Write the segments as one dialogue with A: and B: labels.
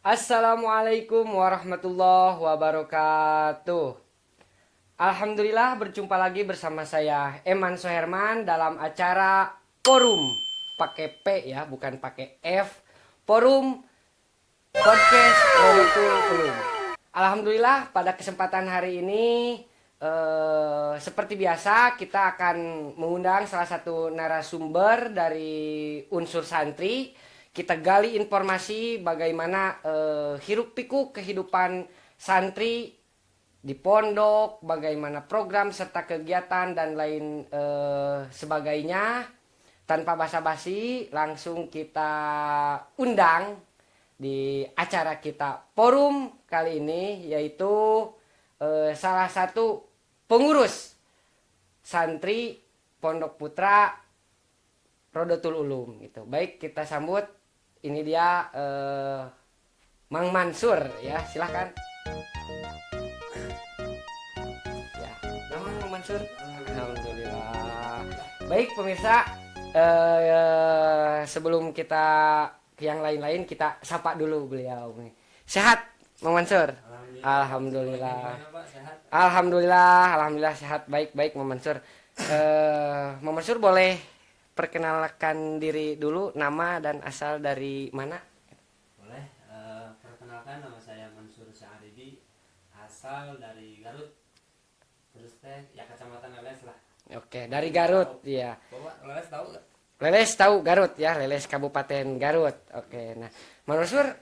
A: Assalamualaikum warahmatullahi wabarakatuh. Alhamdulillah berjumpa lagi bersama saya Eman Soherman dalam acara Forum. Pakai P ya, bukan pakai F. Forum Podcast Rodotul Ulum. Alhamdulillah pada kesempatan hari ini seperti biasa kita akan mengundang salah satu narasumber dari unsur santri. Kita gali informasi bagaimana hiruk pikuk kehidupan santri di pondok, bagaimana program serta kegiatan dan lain sebagainya. Tanpa basa-basi, langsung kita undang di acara kita forum kali ini, yaitu salah satu pengurus santri Pondok Putra Rodotul Ulum gitu. Baik, kita sambut ini dia Mang Mansur ya, silahkan. Ya, nama Mang Mansur. Alhamdulillah. Baik pemirsa, sebelum kita ke yang lain-lain kita sapa dulu beliau nih. Sehat Mang Mansur? Alhamdulillah. Alhamdulillah sehat, baik Mang Mansur. Mang Mansur boleh perkenalkan diri dulu, nama dan asal dari mana?
B: Boleh, perkenalkan nama saya Mansur Syahribi, asal dari Garut. Terus ya kecamatan Leles lah.
A: Oke, dari Garut ya.
B: Bapak Leles tahu nggak?
A: Leles tahu Garut ya, Leles Kabupaten Garut. Oke, nah Mang Mansur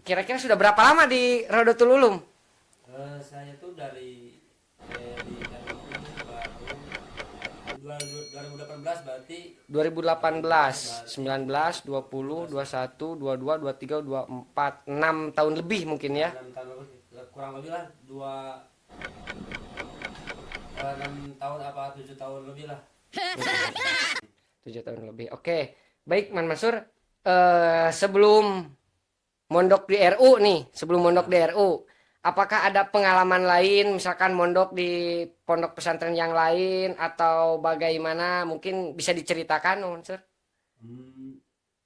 A: kira-kira sudah berapa lama di Rodotul Ulum?
B: Saya tuh dari di baru 2018 berarti
A: 2018, 19, 20, 21, 22, 23, 24, 6 tahun lebih mungkin ya.
B: 6 tahun lebih, kurang lebih lah 6 tahun apa 7 tahun lebih lah.
A: 7 tahun lebih. Oke. Baik, Man Mansur, sebelum mondok di RU nih, sebelum mondok di RU, apakah ada pengalaman lain misalkan mondok di pondok pesantren yang lain atau bagaimana? Mungkin bisa diceritakan, Man Mansur?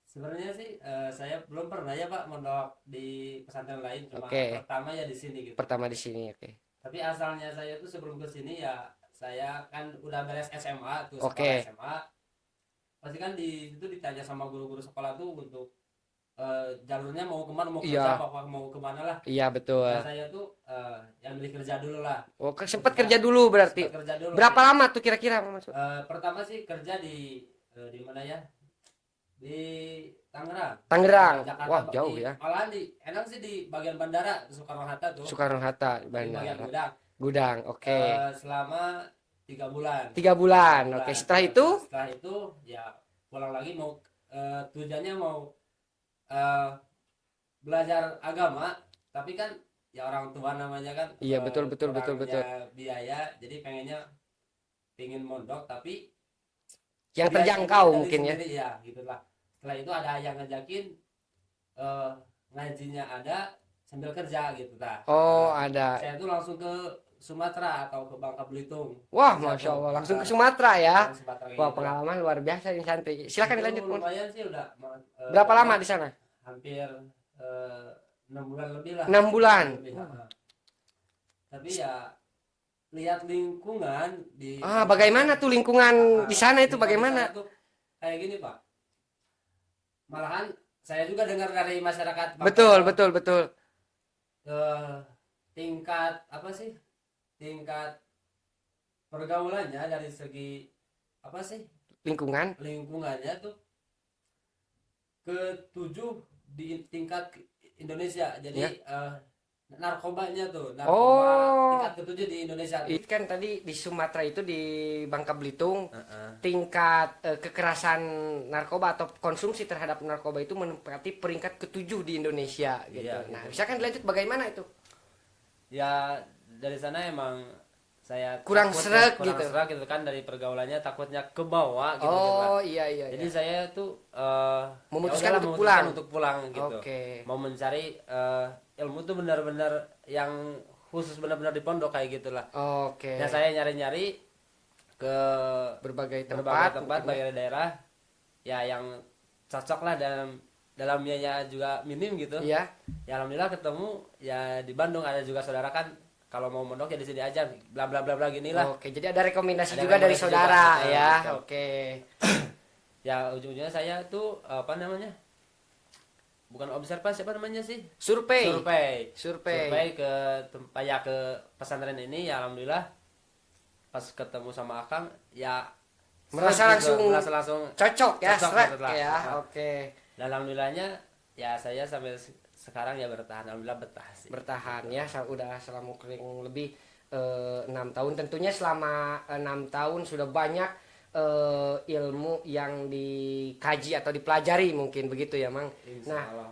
B: Sebenarnya sih saya belum pernah ya Pak mondok di pesantren lain, cuma
A: Oke.
B: pertama ya di sini gitu.
A: Pertama di sini, oke.
B: Tapi asalnya saya tuh sebelum ke sini ya saya kan udah beres SMA tuh, sekolah
A: Oke.
B: SMA. Pasti kan di situ ditanya sama guru-guru sekolah tuh untuk jalurnya mau kemana, mau kerja
A: Iya,
B: apa mau kemana lah.
A: iya betul.
B: Nah saya tuh yang milih kerja dulu lah.
A: Oh, sempat kerja dulu berarti.
B: Sempat kerja dulu.
A: Berapa lama tuh kira-kira, Mas?
B: Pertama sih kerja di mana ya? Di Tangerang.
A: Tangerang.
B: Jakarta.
A: Wah, jauh ya.
B: Malahan enak sih di bagian bandara Soekarno Hatta tuh.
A: Soekarno Hatta,
B: Di bagian
A: bandara.
B: gudang.
A: Gudang, oke.
B: Selama 3 bulan.
A: 3 bulan, oke. Setelah itu?
B: Setelah itu ya pulang lagi mau tujuannya mau belajar agama, tapi kan ya orang tua namanya kan
A: Iya, betul.
B: biaya, jadi pingin mondok tapi
A: Yang
B: biaya
A: terjangkau
B: dari
A: mungkin ya.
B: sendiri, ya gitulah. Setelah itu ada yang ngajakin ngajinya ada sambil kerja gitu lah.
A: Oh, ada.
B: Saya tuh langsung ke Sumatera atau ke Bangka Belitung.
A: Wah, Masya Allah. Langsung ke Sumatera ya. Wah,
B: Gitu.
A: pengalaman luar biasa ini santri. Silakan
B: Itu
A: dilanjut, Mun.
B: lumayan sih udah.
A: Berapa lama di sana?
B: Hampir 6 bulan lebih lah.
A: 6 bulan.
B: Lebih, tapi ya lihat lingkungan di
A: Bagaimana tuh lingkungan di sana itu bagaimana?
B: tuh kayak gini Pak, malahan saya juga dengar dari masyarakat Bangka,
A: Betul.
B: tingkat apa sih, tingkat pergaulannya dari segi apa sih, lingkungannya tuh ke-7 di tingkat Indonesia. Jadi
A: Ya.
B: narkobanya tuh
A: Oh.
B: tingkat ke-7 di Indonesia tuh.
A: Kan tadi di Sumatera itu di Bangka Belitung tingkat kekerasan narkoba atau konsumsi terhadap narkoba itu menempati peringkat ke-7 di Indonesia gitu.
B: Iya,
A: Nah,
B: gitu.
A: misalkan dilanjut bagaimana itu?
B: Ya dari sana emang saya
A: Kurang sreg
B: kurang
A: gitu.
B: serak gitu kan, dari pergaulannya takutnya ke bawah gitu.
A: Oh, iya.
B: Jadi saya tuh
A: Memutuskan
B: ya udahlah,
A: untuk
B: memutuskan
A: pulang.
B: untuk pulang gitu.
A: Oke.
B: Mau mencari ilmu tuh benar-benar yang khusus, benar-benar di pondok kayak gitulah.
A: Oke.
B: Nah saya nyari-nyari ke
A: Berbagai
B: berbagai tempat,
A: mungkin ya.
B: berbagai daerah ya yang cocok lah dalam dalam biaya juga minim gitu.
A: Iya.
B: Ya alhamdulillah ketemu ya di Bandung, ada juga saudara kan kalau mau mondok ya di sini aja, bla bla bla bla gini lah.
A: Oke, jadi ada rekomendasi
B: Ada
A: juga dari
B: rekomendasi
A: saudara
B: juga,
A: ya.
B: gitu.
A: Oke.
B: Ya ujung-ujungnya saya tuh apa namanya, bukan observasi, apa namanya sih,
A: Survei.
B: survei ke tempat ya, ke pesantren ini. Ya alhamdulillah pas ketemu sama Akang ya
A: Merasa
B: merasa langsung
A: cocok ya,
B: cocok
A: srek
B: gitu lah.
A: ya.
B: Nah,
A: Oke.
B: dan alhamdulillahnya ya saya sampai sekarang ya bertahan, alhamdulillah betah sih.
A: Bertahan ya, udah selama kurang lebih 6 tahun. Tentunya selama 6 tahun sudah banyak ilmu yang dikaji atau dipelajari, mungkin begitu ya Mang.
B: Insya
A: Nah,
B: Allah.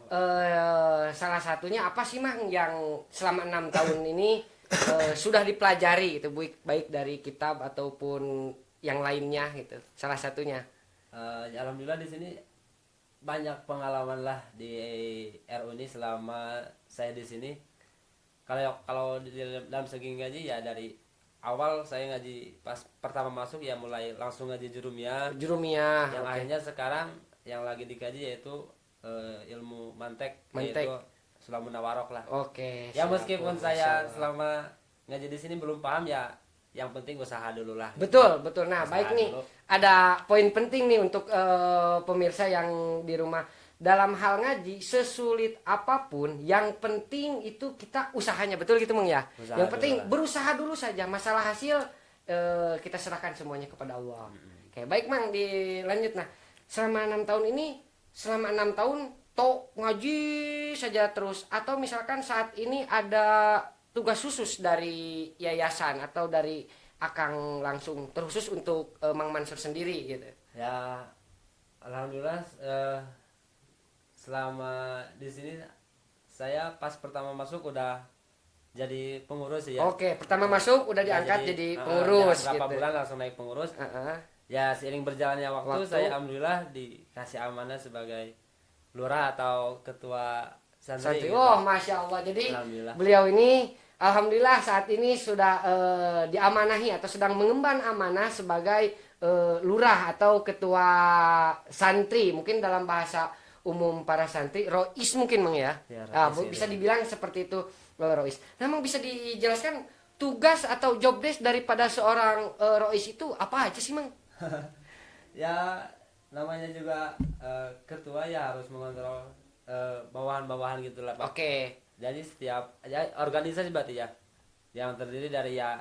A: salah satunya apa sih Mang yang selama 6 tahun ini sudah dipelajari itu, baik dari kitab ataupun yang lainnya gitu. Salah satunya.
B: Ya alhamdulillah di sini banyak pengalaman lah di RU ini selama saya di sini. Kalau kalau dalam segi ngaji ya dari awal saya ngaji pas pertama masuk ya mulai langsung ngaji jurumiyah.
A: Jurumiyah.
B: Yang
A: Oke.
B: akhirnya sekarang yang lagi dikaji yaitu ilmu mantek,
A: Mantek.
B: yaitu Sulamun Nawarok lah.
A: Oke.
B: Ya
A: siap,
B: meskipun
A: Masya
B: saya
A: Allah.
B: selama ngaji di sini belum paham ya, yang penting usaha dulu lah.
A: Betul, betul. Nah,
B: Usaha
A: baik nih.
B: dulu.
A: Ada poin penting nih untuk pemirsa yang di rumah. Dalam hal ngaji, sesulit apapun, yang penting itu kita usahanya. Betul gitu, Mang ya?
B: Usaha
A: Yang
B: dulu
A: penting
B: lah.
A: berusaha dulu saja. Masalah hasil kita serahkan semuanya kepada Allah. Oke, baik Mang, dilanjut. Nah, selama 6 tahun ini, selama 6 tahun tok ngaji saja terus, atau misalkan saat ini ada tugas khusus dari yayasan atau dari Akang langsung terkhusus untuk Mang Mansur sendiri gitu.
B: Ya alhamdulillah selama di sini saya pas pertama masuk udah jadi pengurus ya.
A: Oke, pertama masuk udah diangkat jadi pengurus
B: berapa
A: gitu.
B: bulan langsung naik pengurus.
A: Heeh.
B: Ya seiring berjalannya waktu,
A: Waktu.
B: saya alhamdulillah dikasih amanah sebagai lurah atau ketua santri.
A: Santri.
B: Gitu.
A: Oh, Masya Allah. Jadi
B: Alhamdulillah.
A: beliau ini alhamdulillah saat ini sudah diamanahi atau sedang mengemban amanah sebagai lurah atau ketua santri. Mungkin dalam bahasa umum para santri, rois mungkin Mang ya.
B: Ya,
A: Ah,
B: rois
A: bisa
B: gitu.
A: dibilang seperti itu, rois. Nah, Mang bisa dijelaskan tugas atau job desk daripada seorang rois itu apa aja sih, Mang?
B: Ya namanya juga ketua ya harus mengontrol bawahan-bawahan gitulah Pak.
A: Oke.
B: Jadi setiap ya, organisasi berarti ya yang terdiri dari ya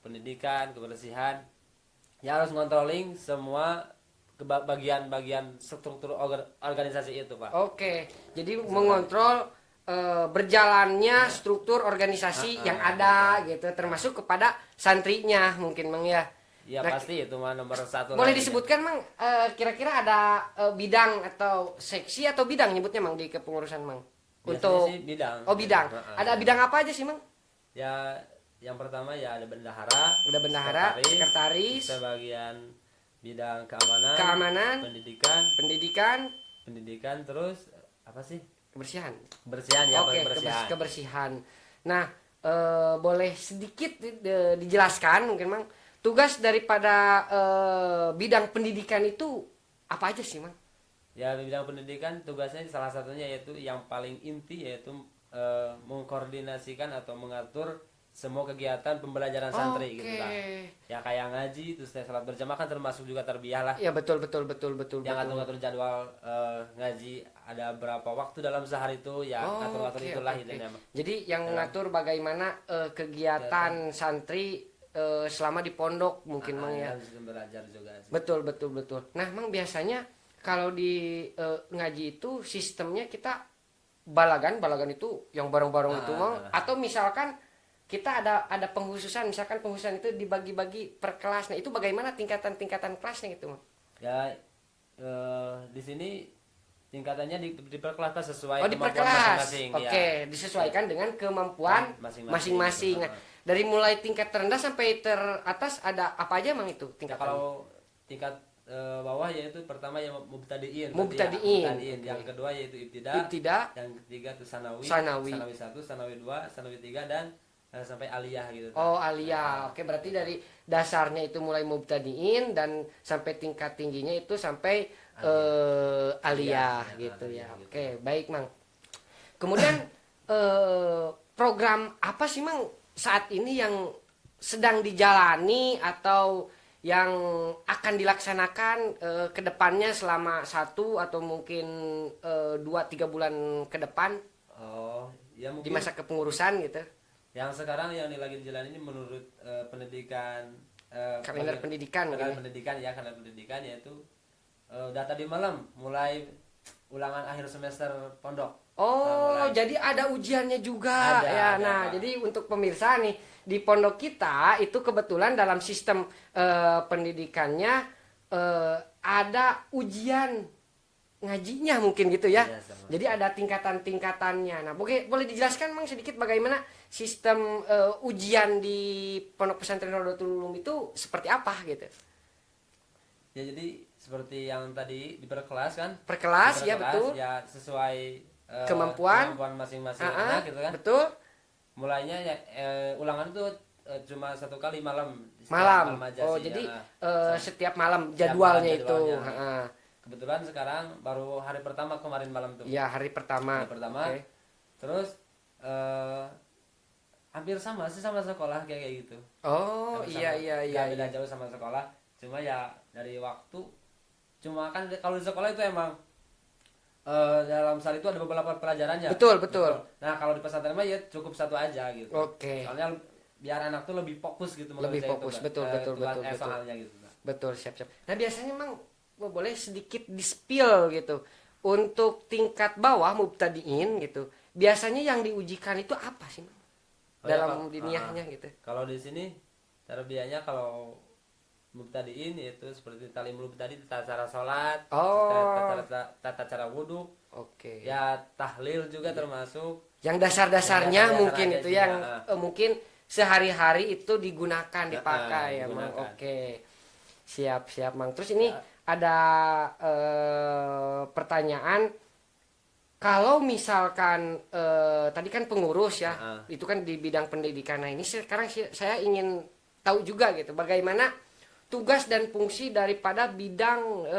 B: pendidikan, kebersihan, ya harus ngontrolling semua bagian-bagian struktur organisasi itu Pak.
A: Oke, jadi mengontrol berjalannya struktur organisasi yang ada gitu, termasuk kepada santrinya mungkin Mang ya.
B: Ya
A: Nah,
B: pasti itu mah nomor satu.
A: boleh
B: lagi,
A: disebutkan Mang, kira-kira ada bidang atau seksi atau bidang nyebutnya Mang di kepengurusan Mang?
B: Biasanya
A: Untuk
B: sih bidang.
A: oh bidang, ada bidang apa aja sih Mang?
B: Ya yang pertama ya ada bendahara,
A: Udah bendahara, sekretaris,
B: sebagian bidang keamanan,
A: keamanan,
B: pendidikan,
A: pendidikan,
B: terus apa sih?
A: kebersihan.
B: Kebersihan ya,
A: Oke,
B: kebersihan.
A: kebersihan. Nah, boleh sedikit dijelaskan mungkin Mang, tugas daripada bidang pendidikan itu apa aja sih Mang?
B: Ya bidang pendidikan tugasnya salah satunya yaitu yang paling inti yaitu mengkoordinasikan atau mengatur semua kegiatan pembelajaran santri gitu lah. Ya kayak ngaji, terus salat berjamaah kan termasuk juga tarbiyah lah.
A: Ya betul.
B: Yang ngatur-ngatur jadwal ngaji ada berapa waktu dalam sehari itu ya, ngatur-ngatur itulah
A: oke.
B: intinya mah.
A: Jadi yang mengatur bagaimana kegiatan santri selama di pondok mungkin Mang ya.
B: Harus belajar juga sih.
A: Betul. Nah, Mang biasanya kalau di ngaji itu sistemnya kita balagan itu yang bareng-bareng itu Mang, atau misalkan kita ada penghususan, misalkan penghususan itu dibagi-bagi per kelas. Nah, itu bagaimana tingkatan-tingkatan kelasnya gitu, Mang?
B: Ya di sini tingkatannya di per kelas sesuai
A: Oh, di per
B: kemampuan
A: kelas.
B: masing-masing.
A: Oke,
B: Ya.
A: disesuaikan dengan kemampuan masing-masing. Nah, dari mulai tingkat terendah sampai teratas ada apa aja Mang itu
B: Ya,
A: tingkatan?
B: kalau tingkat bawah yaitu pertama yang mubtadiin.
A: Mubtadiin.
B: Mubtadiin. Yang
A: Oke.
B: kedua yaitu ibtida.
A: Ibtida,
B: Yang ketiga itu sanawi.
A: Sanawi.
B: Sanawi 1, sanawi 2, sanawi 3 dan sampai aliyah gitu.
A: oh aliyah. Oke, berarti dari dasarnya itu mulai mubtadiin dan sampai tingkat tingginya itu sampai aliyah
B: Iya,
A: gitu ya.
B: aliyah gitu.
A: Oke, baik Mang. Kemudian program apa sih Mang saat ini yang sedang dijalani atau yang akan dilaksanakan ke depannya selama 1 atau mungkin 2-3 bulan ke depan
B: Oh, ya
A: di
B: mungkin
A: masa kepengurusan gitu,
B: yang sekarang yang lagi dijalani ini menurut pendidikan
A: kalender pendidikan
B: kalender
A: mungkin ya?
B: pendidikan ya, kalender pendidikan yaitu data di malam mulai ulangan akhir semester pondok.
A: Oh,
B: Mulai
A: jadi ada ujiannya juga ya.
B: ada,
A: Nah,
B: Pak.
A: jadi untuk pemirsa nih di pondok kita itu kebetulan dalam sistem pendidikannya ada ujian ngajinya mungkin gitu ya.
B: Iya, sama.
A: Jadi ada tingkatan-tingkatannya. Nah, boleh dijelaskan Mang sedikit bagaimana sistem ujian di Pondok Pesantren Rodotul Ulum itu seperti apa gitu?
B: Ya jadi seperti yang tadi di per kelas kan,
A: Per kelas
B: di per
A: ya
B: kelas,
A: betul.
B: ya sesuai
A: Kemampuan.
B: masing-masing
A: Ah,
B: anak gitu kan.
A: betul.
B: Mulainya ya ulangan itu cuma 1 kali malam, setiap
A: Malam.
B: aja
A: Oh,
B: sih,
A: jadi
B: ya.
A: setiap malam
B: Setiap
A: jadwalnya
B: malam
A: itu.
B: jadwalnya.
A: Heeh.
B: Kebetulan sekarang baru hari pertama kemarin malam tuh.
A: Iya, hari pertama.
B: Hari pertama.
A: Oke.
B: Terus hampir sama sih sama sekolah kayak gitu.
A: Oh,
B: Hampir
A: iya
B: sama,
A: iya iya.
B: nggak beda
A: Iya.
B: jauh sama sekolah. Cuma ya dari waktu, cuma kan kalau di sekolah itu emang dalam saat itu ada beberapa pelajarannya.
A: Betul, betul.
B: Nah kalau di pesantren mah ya cukup satu aja gitu.
A: Oke.
B: Soalnya biar anak tuh lebih fokus gitu
A: Lebih
B: mengerjain
A: fokus,
B: Mbak.
A: betul, betul, betul, betul.
B: Soalnya gitu Mbak.
A: Betul, siap-siap. Nah, biasanya Mang boleh sedikit di-spill gitu. Untuk tingkat bawah mubtadiin gitu. Biasanya yang diujikan itu apa sih, Mang?
B: Oh, ya,
A: Dalam
B: Pak.
A: diniyahnya gitu.
B: Kalau di sini tarbiyahnya kalau mubtadiin itu seperti talimul tadi, tata cara sholat,
A: Oh.
B: tata cara wudhu,
A: Oke.
B: ya tahlil juga termasuk.
A: Yang dasar-dasarnya
B: Yang dasar-dasar
A: mungkin
B: aja
A: itu
B: sih,
A: yang
B: ya.
A: mungkin sehari-hari itu digunakan dipakai ya Mang.
B: digunakan.
A: Oke. Siap Mang. Terus ini
B: Ya.
A: ada pertanyaan, kalau misalkan tadi kan pengurus ya, itu kan di bidang pendidikan. Nah, ini sekarang saya ingin tahu juga gitu bagaimana tugas dan fungsi daripada bidang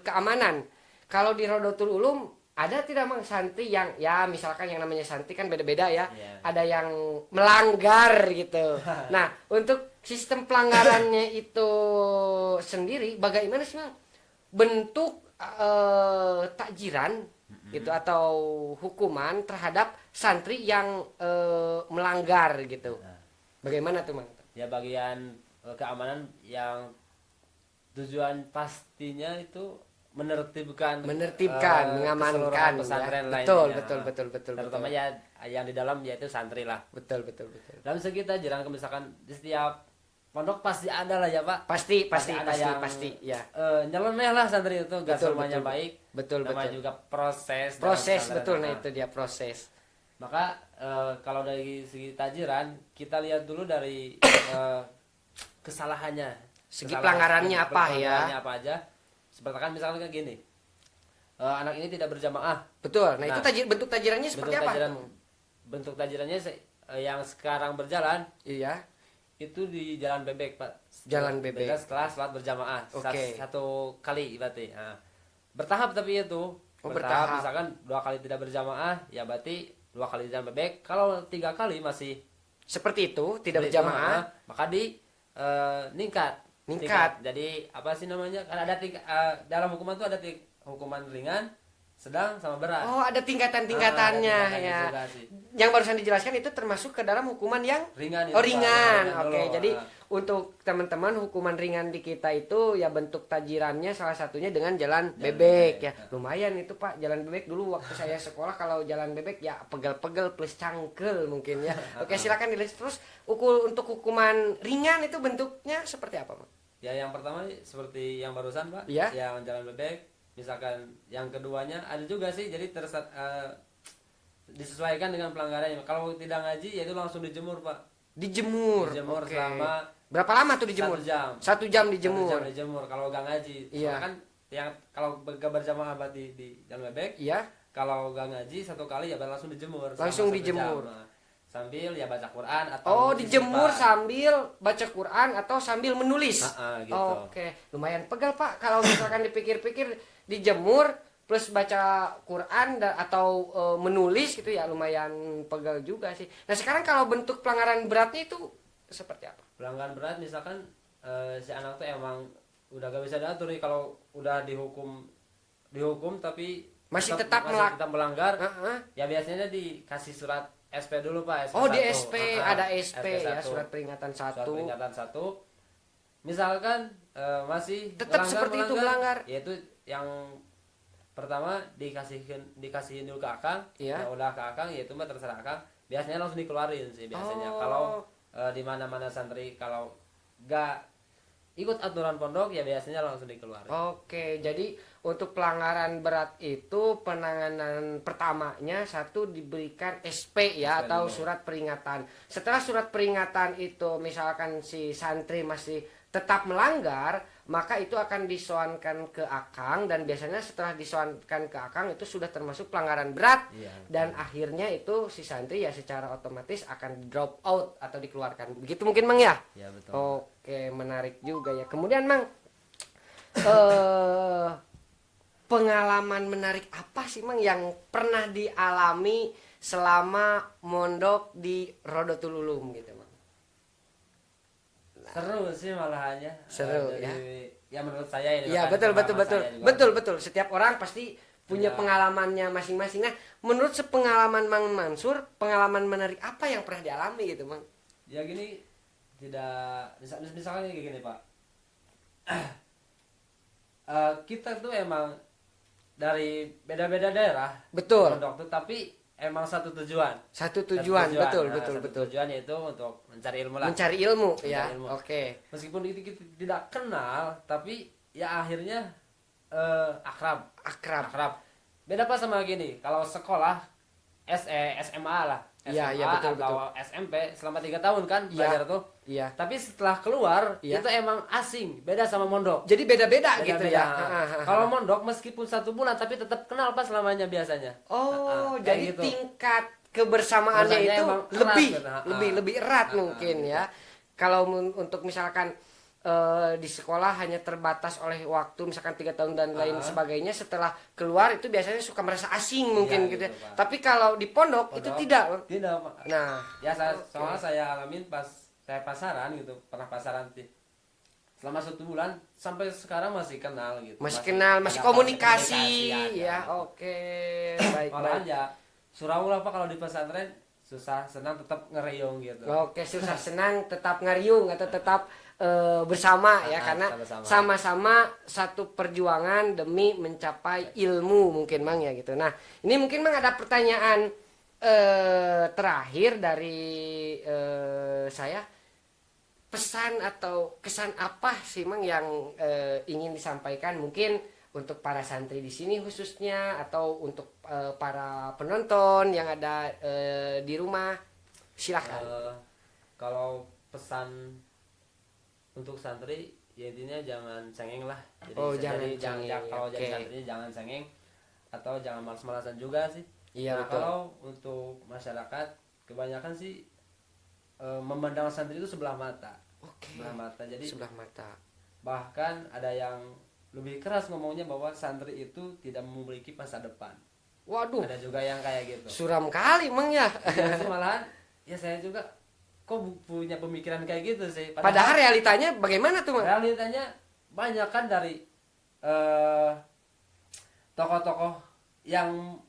A: keamanan. Kalau di Rodotul Ulum ada tidak Mang santri yang ya misalkan yang namanya santri kan beda-beda ya.
B: Iya.
A: Ada yang melanggar gitu. Nah, untuk sistem pelanggarannya itu sendiri bagaimana sih Mang? Bentuk takjiran gitu atau hukuman terhadap santri yang melanggar gitu. Bagaimana tuh Mang?
B: Ya bagian keamanan yang tujuan pastinya itu menertibkan
A: mengamankan
B: keseluruhan
A: ya.
B: pesantren
A: Betul,
B: lainnya.
A: betul.
B: Terutama ya yang di dalam yaitu santri lah.
A: Betul.
B: Dalam segi takjiran misalkan di setiap pondok pasti ada lah ya Pak.
A: Pasti
B: ada yang
A: ya.
B: nyeleneh lah santri itu, gak
A: Betul,
B: semuanya
A: betul.
B: baik.
A: Betul.
B: Namanya juga proses dalam
A: Proses
B: pesantren.
A: betul, nah itu dia proses.
B: Maka kalau dari segi takjiran kita lihat dulu dari kesalahannya.
A: Segi pelanggarannya apa ya?
B: Pelanggarannya apa aja? Seperti kan misalkan kayak gini. Anak ini tidak berjamaah.
A: Betul. Nah, itu
B: Nah,
A: bentuk tajirannya seperti apa?
B: Bentuk takjirannya yang sekarang berjalan
A: Iya.
B: itu di Jalan Bebek, Pak.
A: Jalan Bebek.
B: Setelah sholat berjamaah.
A: Oke.
B: Satu kali berarti. Nah, bertahap tapi itu.
A: Bertahap.
B: Misalkan 2 kali tidak berjamaah, ya berarti 2 kali Jalan Bebek. Kalau 3 kali masih
A: Seperti itu, tidak
B: seperti itu,
A: berjamaah.
B: maka di ningkat. Jadi apa sih namanya? Kan ada dalam hukuman itu ada hukuman ringan, sedang, sama berat.
A: Oh, ada tingkatan-tingkatannya
B: Ada
A: ya.
B: juga sih.
A: Yang barusan dijelaskan itu termasuk ke dalam hukuman yang
B: Ringan itu,
A: oh
B: Pak.
A: ringan.
B: Ringan
A: Oke,
B: dulu.
A: jadi untuk teman-teman hukuman ringan di kita itu ya bentuk tajirannya salah satunya dengan jalan bebek ya. Lumayan itu Pak, jalan bebek dulu waktu saya sekolah kalau jalan bebek ya pegel-pegel plus cangkel mungkin ya. Oke, silakan dilihat terus untuk hukuman ringan itu bentuknya seperti apa, Pak?
B: Ya yang pertama seperti yang barusan Pak,
A: Iya.
B: yang jalan bebek. Misalkan yang keduanya ada juga sih, jadi disesuaikan dengan pelanggarannya. Kalau tidak ngaji ya itu langsung dijemur Pak.
A: Dijemur.
B: Dijemur
A: Oke.
B: selama
A: Berapa lama tuh dijemur?
B: 1 jam.
A: 1 jam
B: 1
A: dijemur.
B: jam dijemur kalau gak ngaji.
A: Iya.
B: Soalnya kan yang kalau berjamaah berarti di jalan bebek.
A: Iya.
B: Kalau gak ngaji 1 kali ya langsung dijemur. selama
A: Langsung
B: 1
A: dijemur.
B: jam. Nah, sambil ya baca Quran atau
A: Oh, dijemur
B: istighfar.
A: sambil baca Quran atau sambil menulis.
B: Gitu.
A: Oke, lumayan pegal Pak. Kalau misalkan dipikir-pikir dijemur plus baca Quran atau menulis gitu ya lumayan pegal juga sih. Nah sekarang kalau bentuk pelanggaran beratnya itu seperti apa?
B: Pelanggaran berat misalkan si anak tuh emang udah gak bisa diatur nih, kalau udah dihukum tapi
A: Masih tetap
B: melanggar,
A: Heeh.
B: ya biasanya dikasih surat SP dulu Pak,
A: Oh di
B: 1.
A: SP ada SP ya,
B: 1.
A: surat peringatan
B: Surat
A: 1.
B: peringatan 1. Misalkan masih
A: Tetap seperti itu melanggar.
B: yaitu yang pertama dikasihin dulu ke akang.
A: Iya.
B: Ya udah ke akang, yaitu mah terserah akang, biasanya langsung dikeluarin sih biasanya.
A: Oh.
B: Kalau di mana-mana santri kalau gak ikut aturan pondok ya biasanya langsung dikeluarin.
A: Oke, jadi untuk pelanggaran berat itu penanganan pertamanya satu diberikan SP ya
B: SP
A: atau
B: dulu.
A: surat peringatan. Setelah surat peringatan itu misalkan si santri masih tetap melanggar, maka itu akan disoankan ke akang dan biasanya setelah disoankan ke akang itu sudah termasuk pelanggaran berat.
B: Iya.
A: Dan akhirnya itu si santri ya secara otomatis akan drop out atau dikeluarkan. Begitu mungkin Mang ya?
B: Ya betul.
A: Oke, menarik juga ya. Kemudian Mang, pengalaman menarik apa sih Mang yang pernah dialami selama mondok di Rodotul Ulum gitu Mang?
B: Seru sih malahannya.
A: Seru,
B: Ya menurut saya ini.
A: Iya
B: makanya
A: betul betul
B: pengalaman
A: betul
B: saya juga.
A: betul betul. Setiap orang pasti punya
B: Ya.
A: pengalamannya masing-masing. Nah, menurut sepengalaman Mang Mansur, pengalaman menarik apa yang pernah dialami gitu Mang?
B: Ya gini, misalkan kayak gini Pak. Kita tuh emang dari beda-beda daerah
A: Betul.
B: pondok tuh, tapi emang satu tujuan.
A: Satu tujuan, betul
B: Nah,
A: betul
B: satu
A: betul.
B: tujuan yaitu untuk mencari ilmu lah.
A: Mencari ilmu
B: Mencari
A: ya.
B: ilmu.
A: Oke.
B: Meskipun itu kita tidak kenal, tapi ya akhirnya akrab.
A: Akrab.
B: Beda apa sama gini, kalau sekolah SMA lah,
A: Iya,
B: SMA
A: iya, betul,
B: atau SMP selama 3 tahun kan
A: Iya.
B: belajar tuh.
A: Iya.
B: Tapi setelah keluar
A: Iya.
B: itu emang asing, beda sama mondok.
A: Jadi beda-beda gitu
B: Beda-beda.
A: ya.
B: Kalau mondok meskipun 1 bulan tapi tetap kenal pas selamanya biasanya.
A: Oh,
B: Kayak
A: jadi
B: gitu.
A: tingkat kebersamaannya
B: Kebersamaannya
A: itu
B: emang erat
A: lebih
B: gitu.
A: lebih erat
B: Gitu.
A: mungkin ya. Kalau untuk misalkan di sekolah hanya terbatas oleh waktu misalkan 3 tahun dan lain sebagainya, setelah keluar itu biasanya suka merasa asing mungkin
B: Iya,
A: gitu ya.
B: gitu, Pak.
A: Tapi kalau di pondok itu tidak.
B: Tidak, Pak.
A: Nah,
B: Ya soalnya saya alamin pas saya pasaran gitu, pernah pasaran selama 1 bulan sampai sekarang masih kenal gitu.
A: masih kenal, masih
B: ada
A: komunikasi
B: ada.
A: ya. Oke, baik
B: Malahan
A: baik.
B: ya surau lah Pak, kalau di pesantren susah senang tetap ngeriung gitu.
A: Oke, susah senang tetap ngariung atau tetap bersama ya, karena
B: sama-sama.
A: sama-sama satu perjuangan demi mencapai ilmu mungkin Mang ya gitu. Nah, ini mungkin Mang ada pertanyaan terakhir dari saya. Pesan atau kesan apa sih Mang yang ingin disampaikan mungkin untuk para santri di sini khususnya atau untuk para penonton yang ada di rumah? Silakan.
B: Kalau pesan untuk santri ya intinya jangan cengeng lah. Jadi
A: Oh, jangan
B: jangan
A: cengeng,
B: kalau jadi
A: oke.
B: santri jangan cengeng atau jangan malas-malasan juga sih.
A: Iya,
B: Nah,
A: betul.
B: kalau untuk masyarakat kebanyakan sih memandang santri itu sebelah mata.
A: Oke.
B: Sebelah mata. Jadi
A: Sebelah mata.
B: bahkan ada yang lebih keras ngomongnya bahwa santri itu tidak memiliki masa depan.
A: Waduh,
B: Ada juga yang kayak gitu.
A: suram kali Mang ya.
B: Ya sih, malahan ya saya juga kok punya pemikiran kayak gitu sih.
A: Padahal realitanya bagaimana tuh Mang?
B: realitanya banyak kan dari tokoh-tokoh yang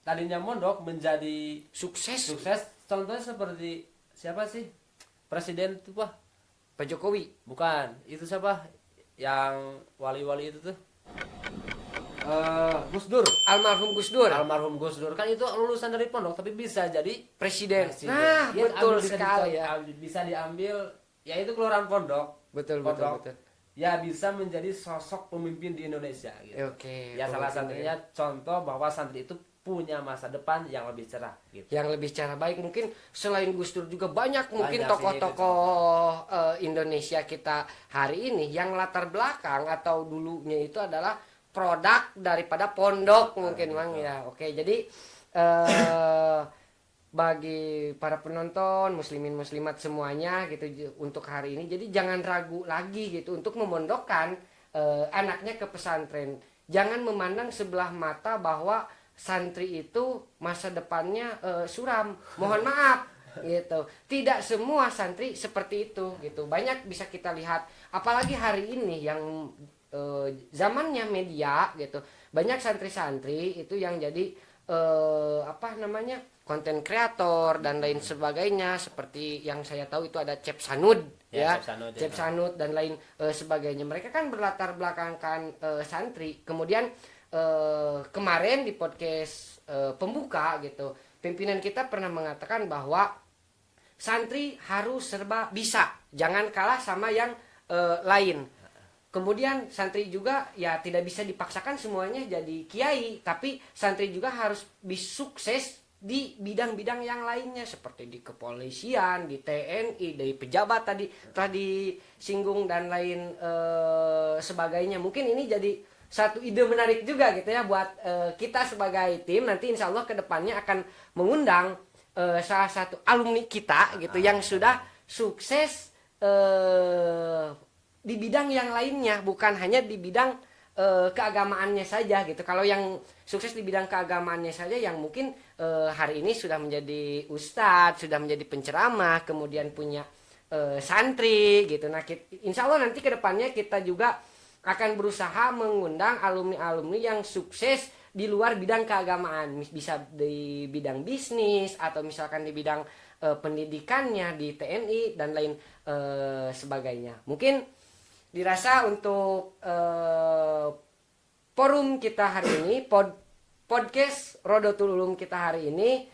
B: tadinya mondok menjadi
A: Sukses
B: sukses. Contohnya seperti siapa sih? Presiden itu Pak?
A: Pak Jokowi.
B: Bukan, itu siapa? Yang wali-wali itu tuh. Gus Dur.
A: Almarhum Gus Dur.
B: Almarhum Gus Dur kan itu lulusan dari pondok tapi bisa jadi
A: Presiden.
B: presiden.
A: Nah,
B: Dia
A: betul
B: bisa
A: sekali ya.
B: bisa diambil, ya itu keluaran pondok.
A: Betul
B: Pondok.
A: betul.
B: Ya bisa menjadi sosok pemimpin di Indonesia gitu.
A: Oke.
B: Ya salah
A: pemimpin
B: satunya contoh bahwa santri itu punya masa depan yang lebih cerah gitu.
A: yang lebih cara baik mungkin selain Gus Dur juga banyak mungkin
B: Banyak sih,
A: tokoh-tokoh Indonesia kita hari ini yang latar belakang atau dulunya itu adalah produk daripada pondok mungkin
B: gitu.
A: Mang ya. Oke, jadi bagi para penonton muslimin muslimat semuanya gitu untuk hari ini, jadi jangan ragu lagi gitu untuk memondokkan anaknya ke pesantren. jangan memandang sebelah mata bahwa santri itu masa depannya suram. Mohon maaf gitu. Tidak semua santri seperti itu gitu. Banyak bisa kita lihat apalagi hari ini yang zamannya media gitu. Banyak santri-santri itu yang jadi konten kreator dan lain sebagainya, seperti yang saya tahu itu ada Cep Sanud ya, Cep Sanud dan lain sebagainya. Mereka kan berlatar belakangkan santri. Kemudian kemarin di podcast pembuka gitu, pimpinan kita pernah mengatakan bahwa santri harus serba bisa, jangan kalah sama yang lain. Kemudian santri juga ya tidak bisa dipaksakan semuanya jadi kiai, tapi santri juga harus sukses di bidang-bidang yang lainnya seperti di kepolisian, di TNI, dari pejabat tadi telah disinggung dan lain sebagainya. Mungkin ini jadi satu ide menarik juga gitu ya buat kita sebagai tim. Nanti insya Allah kedepannya akan mengundang salah satu alumni kita gitu yang sudah sukses di bidang yang lainnya, bukan hanya di bidang keagamaannya saja gitu. Kalau yang sukses di bidang keagamaannya saja, yang mungkin hari ini sudah menjadi ustadz, sudah menjadi penceramah, kemudian punya santri gitu. Nah, insya Allah nanti kedepannya kita juga akan berusaha mengundang alumni-alumni yang sukses di luar bidang keagamaan, bisa di bidang bisnis atau misalkan di bidang pendidikannya di TNI dan lain sebagainya. Mungkin dirasa untuk forum kita hari ini, podcast Rodotul Ulum kita hari ini,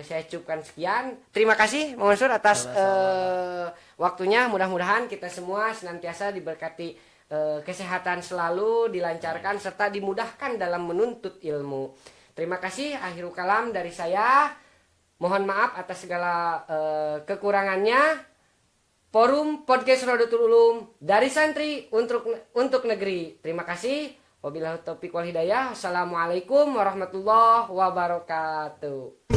A: saya cukupkan sekian. Terima kasih Bang Mansur atas waktunya. Mudah-mudahan kita semua senantiasa diberkati kesehatan selalu, dilancarkan serta dimudahkan dalam menuntut ilmu. Terima kasih. Akhirul kalam dari saya. Mohon maaf atas segala kekurangannya. Forum Podcast Rodotul Ulum dari santri untuk negeri. Terima kasih. Wabillahi taufiq wal hidayah. Assalamualaikum warahmatullahi wabarakatuh.